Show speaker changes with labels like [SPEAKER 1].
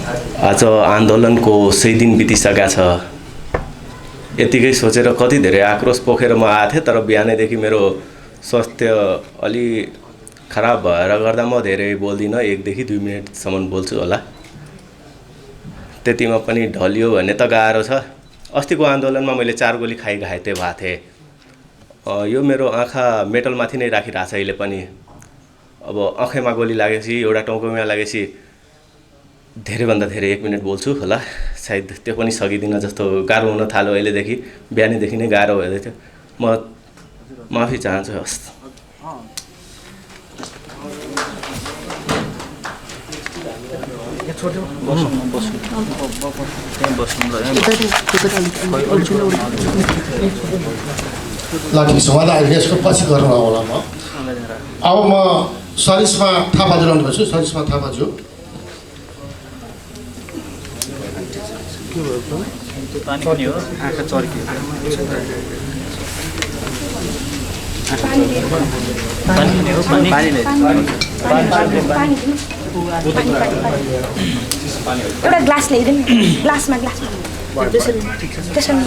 [SPEAKER 1] आज आन्दोलनको 100 दिन बितिसकेका छ। यतिकै सोचेर कति धेरै आक्रोश पोखेर म आएको थिएँ, तर बिहानैदेखि मेरो स्वास्थ्य अलि खराब भएर गर्दा म धेरै बोल्दिनँ, 1 देखि 2 मिनेटसम्म बोल्छु होला। त्यतिमा पनि ढलियो भने त गाह्रो छ। अस्तिको आन्दोलनमा मैले 4 गोली खाइ घाइते भएको थिएँ। यो मेरो आँखा मेटलमाथि नै राखिरहेको छ अहिले पनि। अब आँखैमा गोली लागेपछि, एउटा टाउकोमा लागेपछि धेरैभन्दा धेरै 1 मिनेट बोल्छु होला। सायद त्यो पनि सकिदिन जस्तो गाह्रो हुन थाल्यो अहिलेदेखि। बिहानैदेखि नै गाह्रो हुँदै थियो। म माफी चाहन्छु। हस्।
[SPEAKER 2] ल ठिक छ, उहाँलाई अहिले यसको पछि गर्नु होला। म अब म सरिस्मा थापाज्यू लाउनुपर्छु। सरिस्मा थापाज्यू।
[SPEAKER 3] पानी पनि हो, आँखा चर्कियो। पानी पनि हो, पानी
[SPEAKER 4] एउटा ग्लास ल्याइदिनु। ग्लासमा त्यसरी ग्लासमा